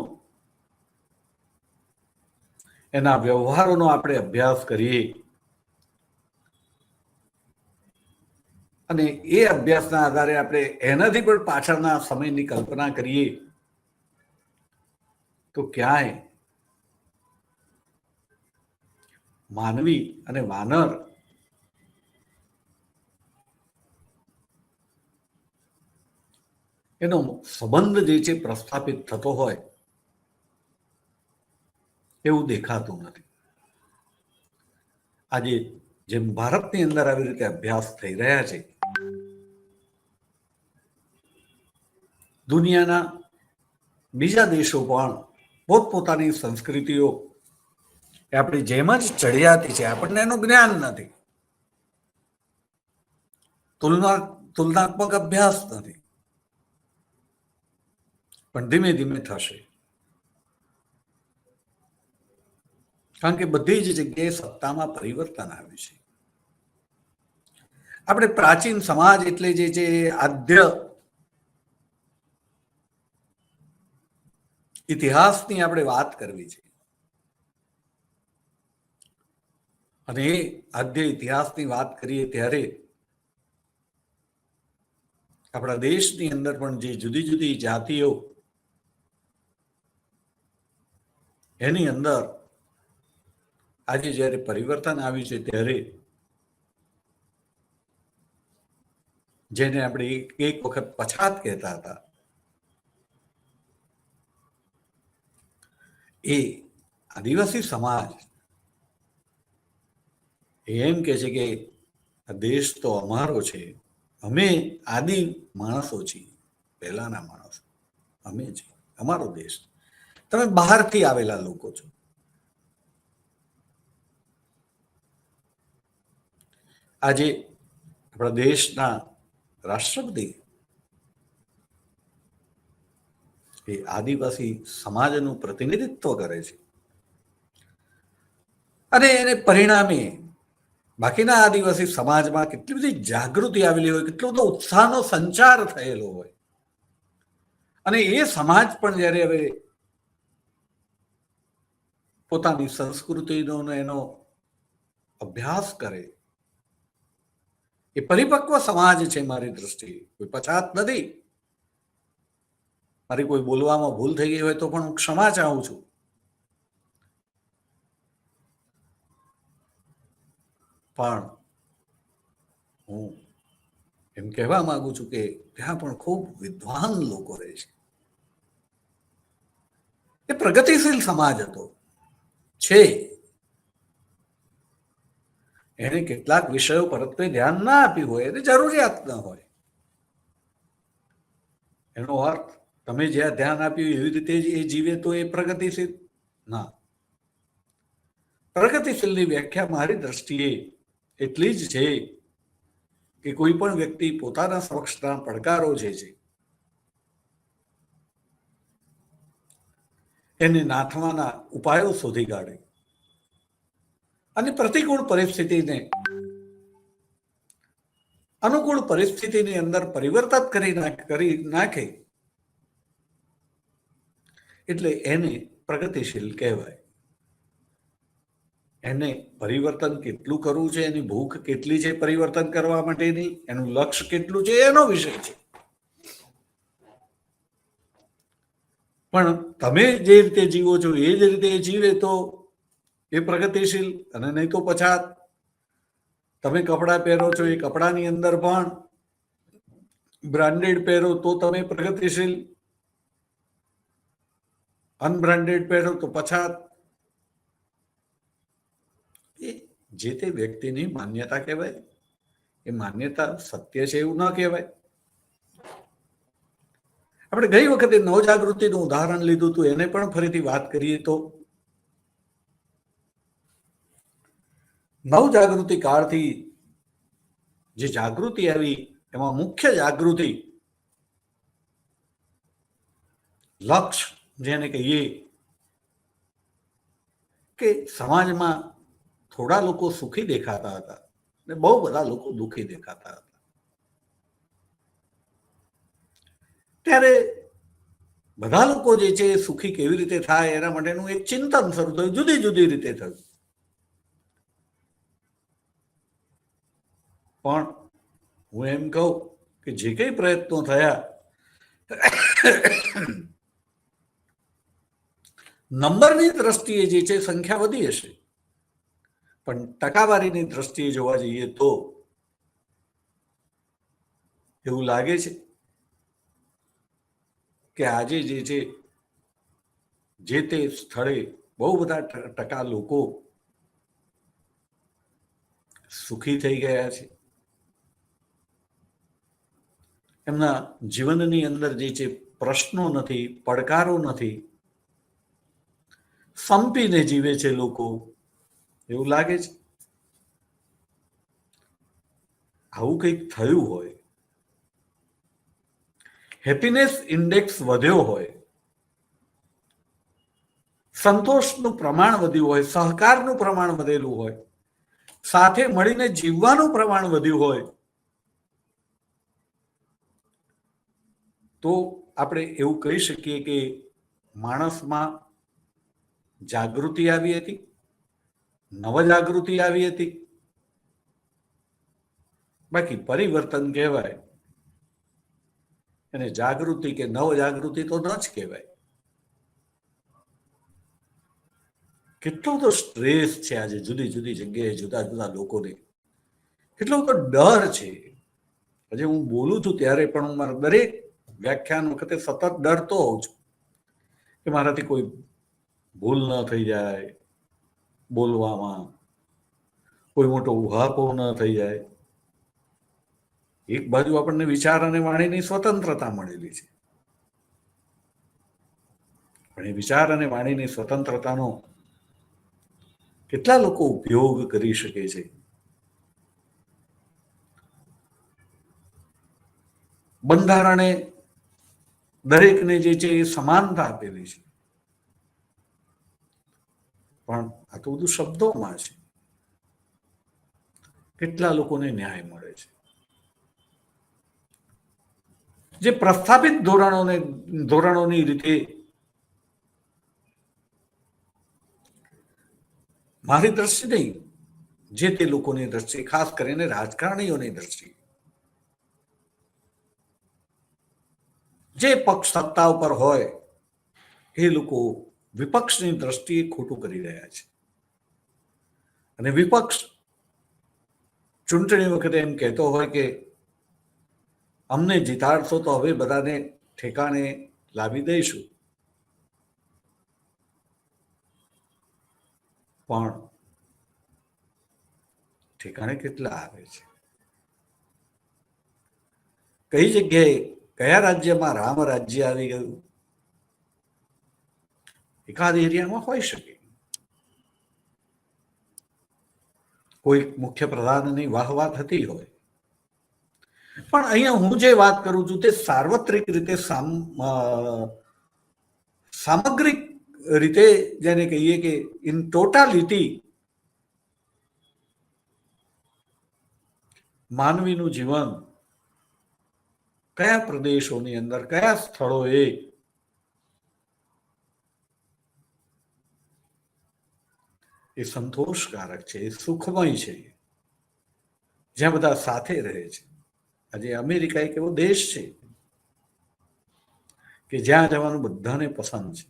એના વ્યવહારોનો આપણે અભ્યાસ કરીએ અને એ અભ્યાસના આધારે આપણે એનાથી પણ પાછળના સમયની કલ્પના કરીએ તો ક્યાંય માનવી અને વાનર એનો સંબંધ જે છે પ્રસ્થાપિત થતો હોય એવું દેખાતું નથી. આજે જેમ ભારતની અંદર આવી રીતે અભ્યાસ થઈ રહ્યા છે, દુનિયાના બીજા દેશો પણ પોતપોતાની સંસ્કૃતિઓ આપણી જેમ જ ચડિયાતી છે, આપણને એનું જ્ઞાન નથી, તુલનાત્મક અભ્યાસ નથી, પણ ધીમે ધીમે થશે. કારણ કે બધી જ જગ્યાએ સત્તામાં પરિવર્તન આવ્યું છે. આપણે પ્રાચીન સમાજ એટલે જે છે આદ્ય ઇતિહાસની આપણે વાત કરવી છે અને એ આદ્ય ઇતિહાસની વાત કરીએ ત્યારે આપણા દેશની અંદર પણ જે જુદી જુદી જાતિઓ એની અંદર આજે જ્યારે પરિવર્તન આવ્યું છે ત્યારે જેને આપણે એક વખત પછાત કહેતા હતા એ આદિવાસી સમાજ એમ કે છે કે આ દેશ તો અમારો છે, અમે આદિ માણસો છીએ, પહેલાના માણસો અમે છીએ, અમારો દેશ, તમે બહારથી આવેલા લોકો છો. આજે આપણા દેશના રાષ્ટ્રપતિ એ આદિવાસી સમાજનું પ્રતિનિધિત્વ કરે છે અને એને પરિણામે બાકીના આદિવાસી સમાજમાં કેટલી બધી જાગૃતિ આવેલી હોય, કેટલો બધો ઉત્સાહનો સંચાર થયેલો હોય અને એ સમાજ પણ જ્યારે હવે પોતાની સંસ્કૃતિનો એનો અભ્યાસ કરે, એ પરિપક્વ સમાજ છે મારી દ્રષ્ટિએ, કોઈ પછાત નથી. મારી કોઈ બોલવામાં ભૂલ થઈ ગઈ હોય તો પણ હું ક્ષમા ચાહું છું. પણ હું એમ કહેવા માંગુ છું કે ત્યાં પણ ખૂબ વિદ્વાન લોકો રહે છે. એ પ્રગતિશીલ સમાજ હતો છે. એને કેટલાક વિષયો પરત્વે ધ્યાન ના આપ્યું હોય, એને જરૂરિયાત ન હોય. એનો અર્થ તમે જ્યાં ધ્યાન આપ્યું એવી રીતે એ જીવે તો એ પ્રગતિશીલ ના. પ્રગતિશીલની વ્યાખ્યા મારી દ્રષ્ટિએ એટલી જ છે કે કોઈ પણ વ્યક્તિ પોતાના સમક્ષના પડકારો જે છે એને નાથવાના ઉપાયો શોધી કાઢે અને પ્રતિકૂળ પરિસ્થિતિને અનુકૂળ પરિસ્થિતિની અંદર પરિવર્તન કરી નાખે એટલે એને પ્રગતિશીલ કહેવાય. એને પરિવર્તન કેટલું કરવું છે, એની ભૂખ કેટલી છે પરિવર્તન કરવા માટેની, એનું લક્ષ્ય કેટલું છે એનો વિષય છે. પણ તમે જે રીતે જીવો છો એ જ રીતે જીવે તો એ પ્રગતિશીલ, અને નહીં તો પછાત. તમે કપડાં પહેરો છો એ કપડાની અંદર પણ બ્રાન્ડેડ પહેરો તો તમે પ્રગતિશીલ, અનબ્રાન્ડેડ પહેરો તો પછાત. એ જે તે વ્યક્તિની માન્યતા કહેવાય. એ માન્યતા સત્ય છે એવું ન કહેવાય. આપણે ગઈ વખતે નવજાગૃતિનું ઉદાહરણ લીધું હતું, એને પણ ફરીથી વાત કરીએ તો નવજાગૃતિ કાળથી જે જાગૃતિ આવી એમાં મુખ્ય જાગૃતિ લક્ષ્ય જેને કહીએ કે સમાજમાં થોડા લોકો સુખી દેખાતા હતા અને બહુ બધા લોકો દુઃખી દેખાતા હતા. ત્યારે બધા લોકો જે છે એ સુખી કેવી રીતે થાય એના માટેનું એક ચિંતન શરૂ થયું, જુદી જુદી રીતે થયું. પણ હું એમ કહું કે જે કંઈ પ્રયત્નો થયા, નંબરની દ્રષ્ટિએ જે છે સંખ્યા વધી હશે, પણ ટકાવારીની દ્રષ્ટિએ જોવા જઈએ તો એવું લાગે છે કે આજે જે છે જે તે સ્થળે બહુ બધા ટકા લોકો સુખી થઈ ગયા છે. એમના જીવનની અંદર જે છે પ્રશ્નો નથી, પડકારો નથી, સંપીને જીવે છે લોકો, એવું લાગે છે. આવું કંઈક થયું હોય, હેપીનેસ ઇન્ડેક્સ વધ્યો હોય, સંતોષનું પ્રમાણ વધ્યું હોય, સહકારનું પ્રમાણ વધેલું હોય, સાથે મળીને જીવવાનું પ્રમાણ વધ્યું હોય, તો આપણે એવું કહી શકીએ કે માણસમાં જાગૃતિ આવી હતી, નવજાગૃતિ આવી હતી. બાકી પરિવર્તન કહેવાય એને જાગૃતિ કે નવજાગૃતિ તો ન જ કહેવાય. કેટલો તો સ્ટ્રેસ છે આજે જુદી જુદી જગ્યાએ જુદા જુદા લોકોને, કેટલો તો ડર છે. આજે હું બોલું છું ત્યારે પણ હું મારા દરેક વ્યાખ્યાન વખતે સતત ડરતો હોઉં છું કે મારાથી કોઈ ભૂલ ન થઈ જાય, બોલવામાં કોઈ મોટો ઉહાપો ન થઈ જાય. એક બાજુ આપણને વિચાર અને વાણીની સ્વતંત્રતા મળેલી છે, પણ એ વિચાર અને વાણીની સ્વતંત્રતાનો કેટલા લોકો ઉપયોગ કરી શકે છે? બંધારણે દરેકને જે છે એ સમાનતા આપેલી છે, પણ આ તો બધું શબ્દોમાં છે. કેટલા લોકોને ન્યાય મળે છે? જે પ્રસ્થાપિત ધોરણોની રીતે મારી દ્રષ્ટિ નહીં, જે તે લોકોની દ્રષ્ટિ, ખાસ કરીને રાજકારણીઓની દ્રષ્ટિ, જે પક્ષ સત્તા ઉપર હોય એ લોકો વિપક્ષની દ્રષ્ટિએ ખોટું કરી રહ્યા છે. અને વિપક્ષ ચૂંટણી વખતે એમ કહેતો હોય કે અમને જીતાડશો તો હવે બધાને ઠેકાણે લાવી દઈશું, પણ ઠેકાણે કેટલા આવે છે? કઈ જગ્યાએ કયા રાજ્યમાં રામ રાજ્ય આવી ગયું? એકાદ એરિયામાં હોઈ શકે, કોઈ મુખ્ય પ્રધાનની વાહવા થતી હોય, પણ અહીંયા હું જે વાત કરું છું તે સાર્વત્રિક રીતે સામગ્રિક રીતે જેને કહીએ કે ઇન ટોટાલિટી માનવીનું જીવન કયા પ્રદેશોની અંદર, કયા સ્થળોએ એ સંતોષકારક છે, એ સુખમય છે, જ્યાં બધા સાથે રહે છે. આજે અમેરિકા એક એવો દેશ છે કે જ્યાં જવાનું બધાને પસંદ છે,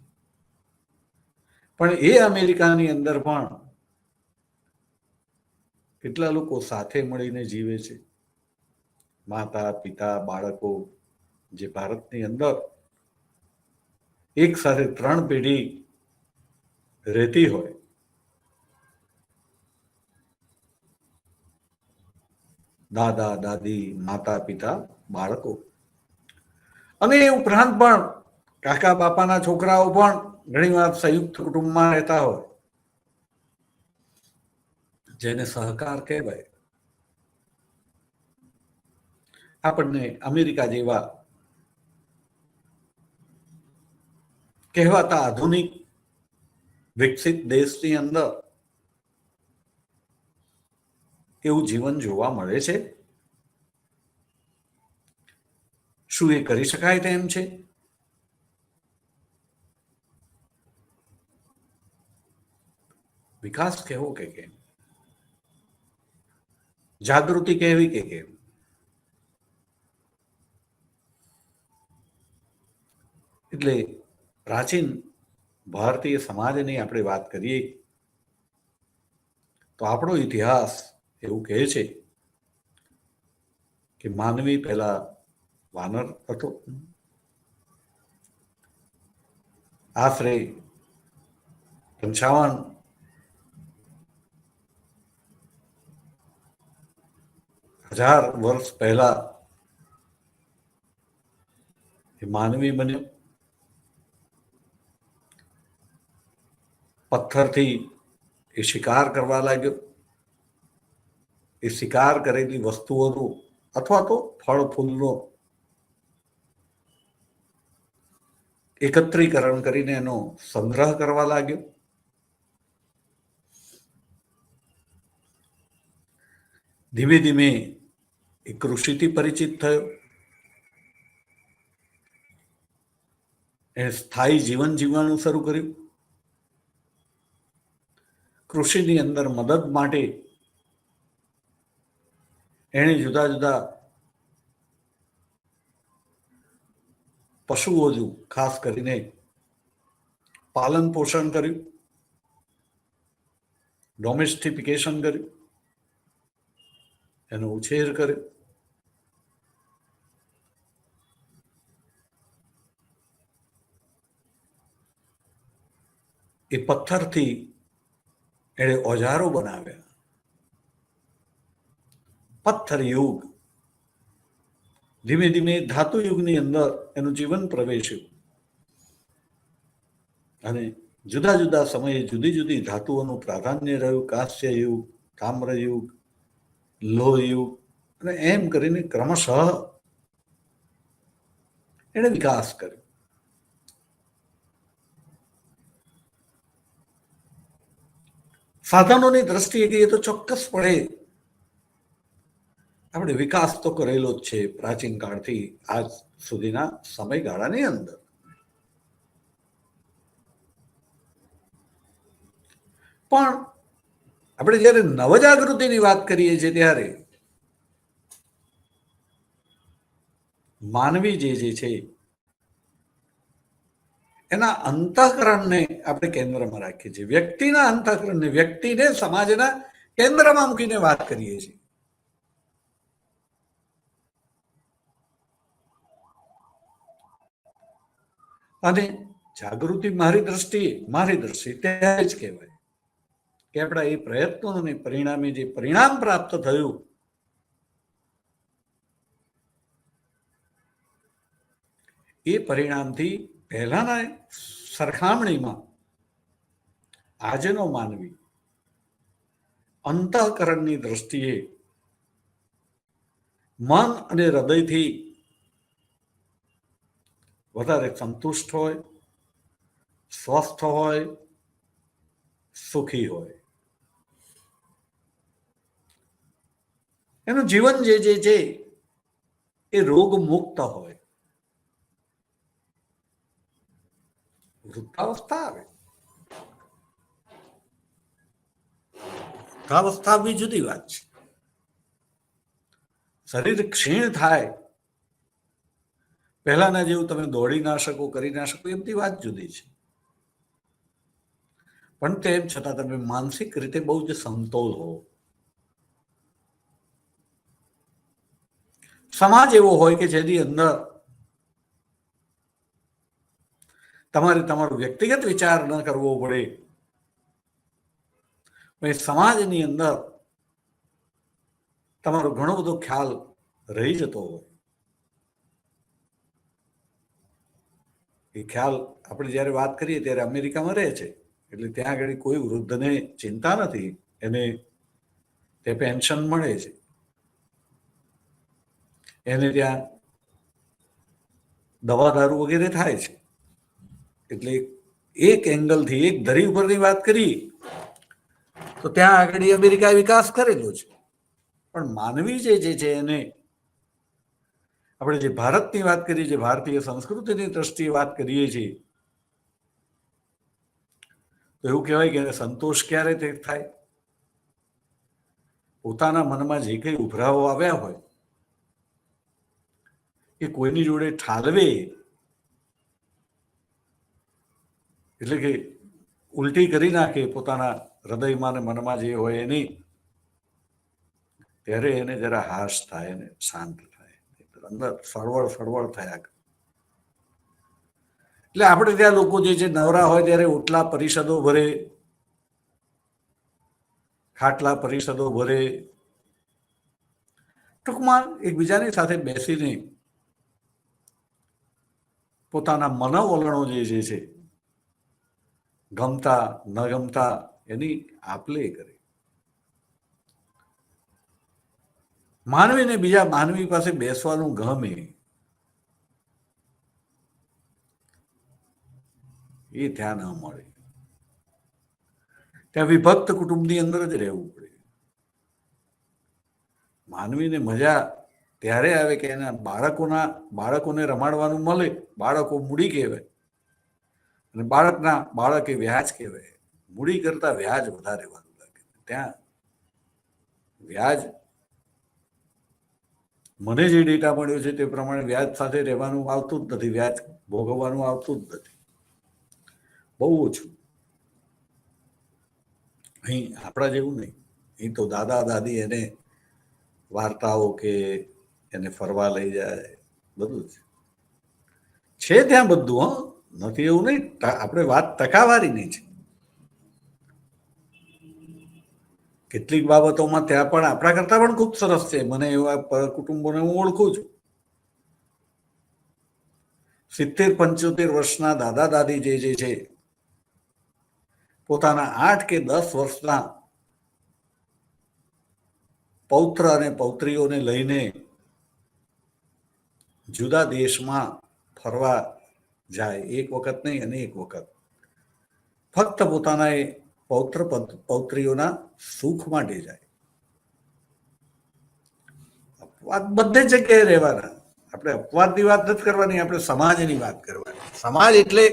પણ એ અમેરિકાની અંદર પણ કેટલા લોકો સાથે મળીને જીવે છે? માતા, પિતા, બાળકો, જે ભારતની અંદર એક સાથે 3 પેઢી રહેતી હોય, દાદા, દાદી, માતા, પિતા, બાળકો, અને એ ઉપરાંત પણ કાકા બાપાના છોકરાઓ પણ ઘણીવાર સંયુક્ત કુટુંબમાં રહેતા હોય, જેને સહકાર કહેવાય. આપણને અમેરિકા જેવા કહેવાતા આધુનિક વિકસિત દેશની અંદર એવું જીવન જોવા મળે છે? શું એ કરી શકાય તેમ છે? વિકાસ કહેવો કે કેમ? જાગૃતિ કહેવી કે કેમ? એટલે પ્રાચીન ભારતીય સમાજની આપણે વાત કરીએ તો આપણો ઇતિહાસ એવું કહે છે કે માનવી પહેલા વાનર હતો. આશરે 55,000 વર્ષ પહેલા એ માનવી બન્યો. પથ્થરથી એ શિકાર કરવા લાગ્યો. એ શિકાર કરેલી વસ્તુઓનું અથવા તો ફળ ફૂલનો એકત્રીકરણ કરીને એનો સંગ્રહ કરવા લાગ્યો. ધીમે ધીમે એ કૃષિથી પરિચિત થયો. એણે સ્થાયી જીવન જીવવાનું શરૂ કર્યું. કૃષિની અંદર મદદ માટે એણે જુદા જુદા પશુઓનું ખાસ કરીને પાલન પોષણ કર્યું, ડોમેસ્ટિફિકેશન કર્યું, એનો ઉછેર કર્યો. એ પથ્થરથી એણે ઓજારો બનાવ્યા. પથ્થર યુગ ધીમે ધીમે ધાતુ યુગની અંદર એનું જીવન પ્રવેશ્યું અને જુદા જુદા સમયે જુદી જુદી ધાતુઓનું પ્રાધાન્ય રહ્યું. કાંસ્ય યુગ, તામ્ર યુગ, લોહ યુગ અને એમ કરીને ક્રમશઃ એણે વિકાસ કર્યો. સાધનોની દ્રષ્ટિએ કહીએ તો ચોક્કસપણે આપણે વિકાસ તો કરેલો જ છે પ્રાચીન કાળથી આજ સુધીના સમયગાળાની અંદર. પણ આપણે જ્યારે નવજાગૃતિની વાત કરીએ છીએ ત્યારે માનવી જે છે એના અંતઃકરણને આપણે કેન્દ્રમાં રાખીએ છીએ. વ્યક્તિના અંતઃકરણને, વ્યક્તિને સમાજના કેન્દ્રમાં મૂકીને વાત કરીએ છીએ. અને જાગૃતિ મારી દ્રષ્ટિએ ત્યારે જ કહેવાય કે આપણા એ પ્રયત્નોને પરિણામે જે પરિણામ પ્રાપ્ત થયું એ પરિણામથી પહેલાના સરખામણીમાં આજનો માનવી અંતઃકરણની દ્રષ્ટિએ મન અને હૃદયથી વધારે સંતુષ્ટ હોય, સ્વસ્થ હોય, સુખી હોય. એનું જીવન જે છે એ રોગ મુક્ત હોય. વૃદ્ધાવસ્થા આવે, વૃદ્ધાવસ્થા બી જુદી વાત છે. શરીર ક્ષીણ થાય, પહેલાના જેવું તમે દોડી ના શકો, કરી ના શકો, એ બધી વાત જુદી છે. પણ તેમ છતાં તમે માનસિક રીતે બહુ જ સમતોલ હો. સમાજ એવો હોય કે જેની અંદર તમારે તમારો વ્યક્તિગત વિચાર ન કરવો પડે. સમાજની અંદર તમારો ઘણો બધો ખ્યાલ રહી જતો હોય. એ ખ્યાલ આપણે જ્યારે વાત કરીએ ત્યારે અમેરિકામાં રહે છે એટલે ત્યાં આગળ કોઈ વૃદ્ધને ચિંતા નથી, એને તે પેન્શન મળે છે, એને ત્યાં દવા દારૂ વગેરે થાય છે. એટલે એક એંગલથી, એક ધરી ઉપરની વાત કરીએ તો ત્યાં આગળ અમેરિકાએ વિકાસ કરેલો છે. પણ માનવી જે છે એને આપણે જે ભારતની વાત કરીએ છીએ, ભારતીય સંસ્કૃતિની દ્રષ્ટિએ વાત કરીએ છીએ, તો એવું કહેવાય કે સંતોષ ક્યારે તે થાય? પોતાના મનમાં જે કંઈ ઉભરાવો આવ્યા હોય એ કોઈની જોડે ઠાલવે, એટલે કે ઉલટી કરી નાખે પોતાના હૃદયમાં ને મનમાં જે હોય એની, ત્યારે એને જરા હાશ થાય ને શાંત થાય, અંદર સળવળ સળવળ થયા. એટલે આપણે ત્યાં લોકો જે છે નવરા હોય ત્યારે ઓટલા પરિષદો ભરે, ખાટલા પરિષદો ભરે, ટૂંકમાં એકબીજાની સાથે બેસીને પોતાના મનોવલણો જે છે, ગમતા ન ગમતા એની આપલે કરે. માનવીને બીજા માનવી પાસે બેસવાનું ગમે, એ ત્યાં ન મળે. ત્યાં વિભક્ત કુટુંબની અંદર જ રહેવું પડે. માનવીને મજા ત્યારે આવે કે એના બાળકોને રમાડવાનું મળે. બાળકો મૂડી કહેવાય અને બાળક એ વ્યાજ કહેવાય. મૂડી કરતા વ્યાજ વધારે વાલું લાગે. ત્યાં વ્યાજ, મને જે ડેટા મળ્યો છે તે પ્રમાણે વ્યાજ સાથે રહેવાનું આવતું જ નથી, વ્યાજ ભોગવવાનું આવતું જ નથી, બહુ ઓછું. અહીં આપણા જેવું નહીં. અહીં તો દાદા દાદી એને વાર્તાઓ કે એને ફરવા લઈ જાય, બધું જ છે ત્યાં બધું. નથી એવું નહીં. આપણે વાત ટકાવારીની છે. કેટલીક બાબતોમાં ત્યાં પણ આપણા કરતા પણ ખૂબ સરસ છે. મને એવા કુટુંબોને હું ઓળખું છું. 70-75 વર્ષના દાદા દાદી જે છે, પોતાના 8 કે 10 વર્ષના પૌત્ર અને પૌત્રીઓને લઈને જુદા દેશમાં ફરવા જાય. એક વખત નહીં, અનેક વખત. ફક્ત પોતાના એ પૌત્ર પૌત્રીઓના સુખ માટે જાય. અપવાદ બધે જગ્યાએ રહેવાના. આપણે અપવાદની વાત નથી કરવાની, આપણે સમાજની વાત કરવાની. સમાજ એટલે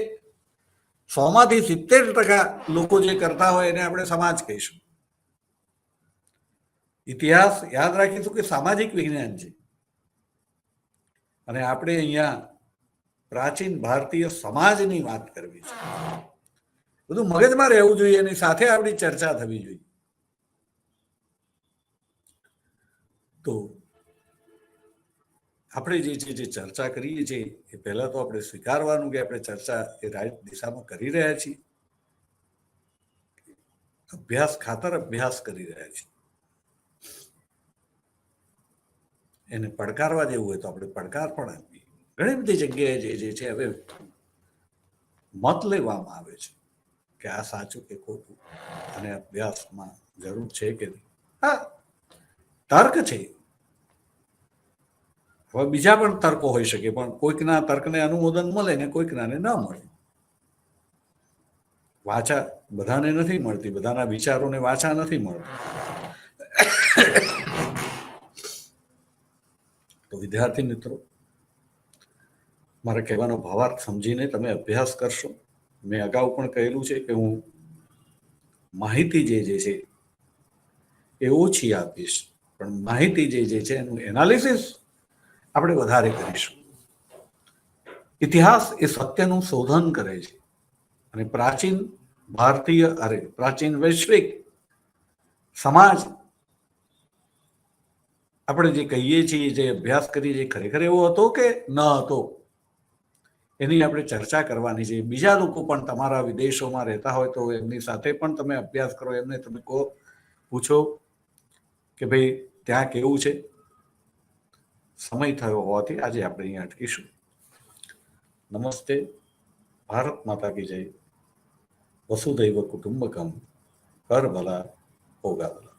100માંથી 70% લોકો જે કરતા હોય એને આપણે સમાજ કહીશું. ઇતિહાસ યાદ રાખીશું કે સામાજિક વિજ્ઞાન છે, અને આપણે અહીંયા પ્રાચીન ભારતીય સમાજની વાત કરવી છે. બધું મગજમાં રહેવું જોઈએ, એની સાથે આપણી ચર્ચા થવી જોઈએ. તો આપણે જે ચર્ચા કરીએ છીએ એ પહેલા તો આપણે સ્વીકારવાનું કે આપણે ચર્ચા એ રાઈટ દિશામાં કરી રહ્યા છીએ. અભ્યાસ ખાતર અભ્યાસ કરી રહ્યા છીએ. એને પડકારવા જેવું હોય તો આપણે પડકાર પણ આપીએ. ઘણી બધી જગ્યાએ જે છે હવે મત લેવામાં આવે છે કે આ સાચું કે ખોટું, અને અભ્યાસમાં જરૂર છે કે નહીં. હા, તર્ક છે. હવે બીજા પણ તર્કો હોઈ શકે, પણ કોઈકના તર્કને અનુમોદન મળે ને કોઈકનાને ન મળે. વાચા બધાને નથી મળતી, બધાના વિચારોને વાચા નથી મળતી. તો વિદ્યાર્થી મિત્રો, મારે કહેવાનો ભાવાર્થ સમજીને તમે અભ્યાસ કરશો. મેં અગાઉ પણ કહેલું છે કે હું માહિતી જે છે એ ઓછી આપીશ, પણ માહિતી જે છે એનું એનાલિસિસ આપણે વધારે કરીશું. ઇતિહાસ એ સત્યનું શોધન કરે છે, અને પ્રાચીન પ્રાચીન વૈશ્વિક સમાજ આપણે જે કહીએ છીએ, જે અભ્યાસ કરીએ છીએ, ખરેખર એવો હતો કે ન હતો, એની આપણે ચર્ચા કરવાની છે. બીજા લોકો પણ તમારા વિદેશોમાં રહેતા હોય તો એમની સાથે પણ તમે અભ્યાસ કરો. એમને તમે પૂછો કે ભાઈ ત્યાં કેવું છે. સમય થયો હોવાથી આજે આપણે અહીંયા અટકીશું. નમસ્તે. ભારત માતા કી જય. વસુધૈવ કુટુંબકમ. કર ભલા હોગા ભલા.